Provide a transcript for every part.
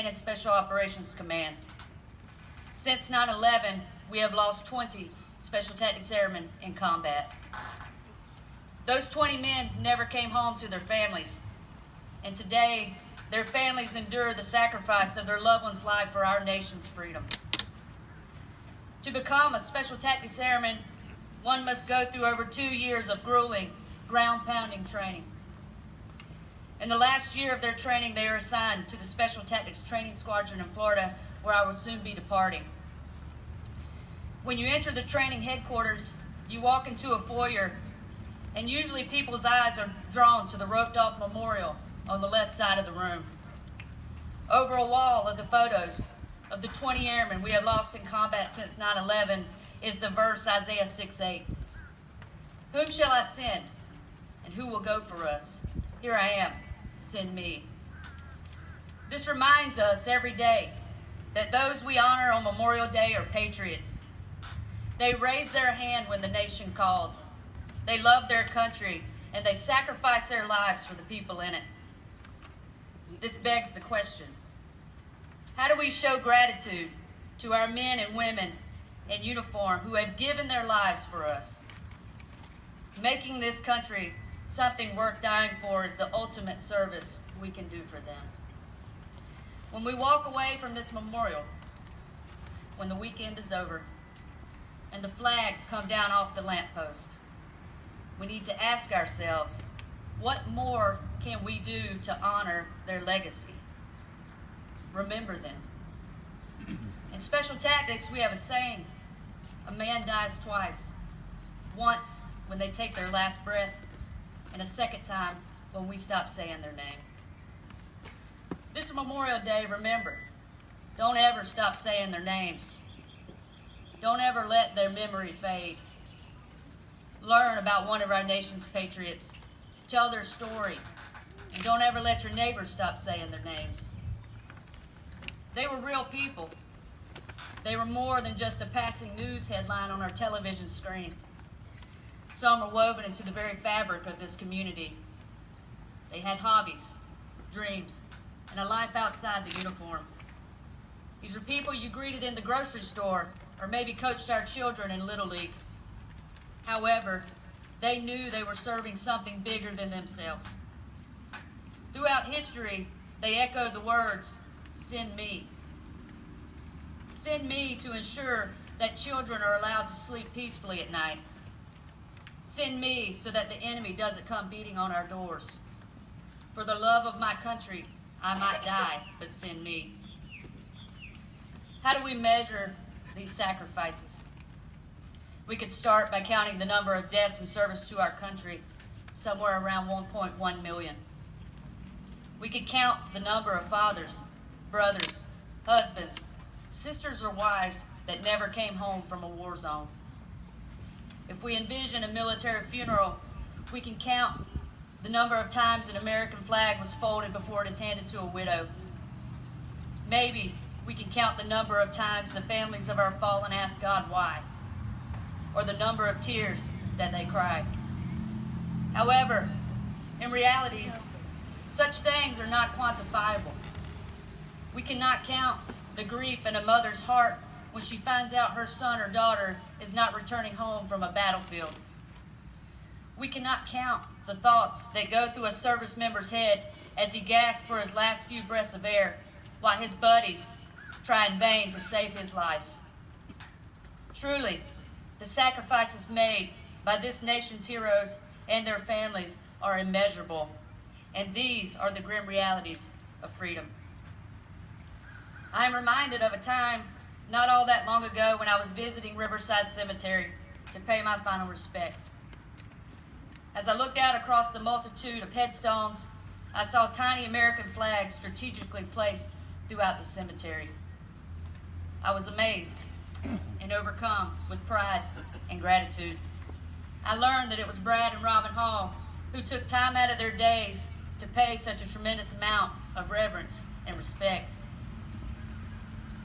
and Special Operations Command. Since 9/11, we have lost 20 Special Tactics Airmen in combat. Those 20 men never came home to their families, and today their families endure the sacrifice of their loved one's life for our nation's freedom. To become a Special Tactics Airman, one must go through over 2 years of grueling, ground-pounding training. In the last year of their training, they are assigned to the Special Tactics Training Squadron in Florida, where I will soon be departing. When you enter the training headquarters, you walk into a foyer, and usually people's eyes are drawn to the roped-off memorial on the left side of the room. Over a wall of the photos of the 20 airmen we have lost in combat since 9/11 is the verse Isaiah 6:8. Whom shall I send, and who will go for us? Here I am, send me. This reminds us every day that those we honor on Memorial Day are patriots. They raised their hand when the nation called. They love their country, and they sacrifice their lives for the people in it. This begs the question, how do we show gratitude to our men and women in uniform who have given their lives for us? Making this country something worth dying for is the ultimate service we can do for them. When we walk away from this memorial, when the weekend is over, and the flags come down off the lamppost, we need to ask ourselves, what more can we do to honor their legacy? Remember them. In Special Tactics, we have a saying, a man dies twice. Once when they take their last breath, and a second time when we stop saying their name. This Memorial Day, remember, don't ever stop saying their names. Don't ever let their memory fade. Learn about one of our nation's patriots. Tell their story. And don't ever let your neighbors stop saying their names. They were real people. They were more than just a passing news headline on our television screen. Some are woven into the very fabric of this community. They had hobbies, dreams, and a life outside the uniform. These are people you greeted in the grocery store or maybe coached our children in Little League. However, they knew they were serving something bigger than themselves. Throughout history, they echoed the words, "Send me." Send me to ensure that children are allowed to sleep peacefully at night. Send me so that the enemy doesn't come beating on our doors. For the love of my country, I might die, but send me. How do we measure these sacrifices? We could start by counting the number of deaths in service to our country, somewhere around 1.1 million. We could count the number of fathers, brothers, husbands, sisters, or wives that never came home from a war zone. If we envision a military funeral, we can count the number of times an American flag was folded before it is handed to a widow. Maybe we can count the number of times the families of our fallen asked God why, or the number of tears that they cried. However, in reality, such things are not quantifiable. We cannot count the grief in a mother's heart when she finds out her son or daughter is not returning home from a battlefield. We cannot count the thoughts that go through a service member's head as he gasps for his last few breaths of air while his buddies try in vain to save his life. Truly, the sacrifices made by this nation's heroes and their families are immeasurable, and these are the grim realities of freedom. I am reminded of a time not all that long ago when I was visiting Riverside Cemetery to pay my final respects. As I looked out across the multitude of headstones, I saw tiny American flags strategically placed throughout the cemetery. I was amazed and overcome with pride and gratitude. I learned that it was Brad and Robin Hall who took time out of their days to pay such a tremendous amount of reverence and respect.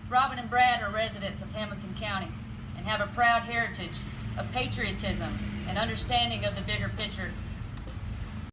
Robin and Brad are residents of Hamilton County and have a proud heritage of patriotism and understanding of the bigger picture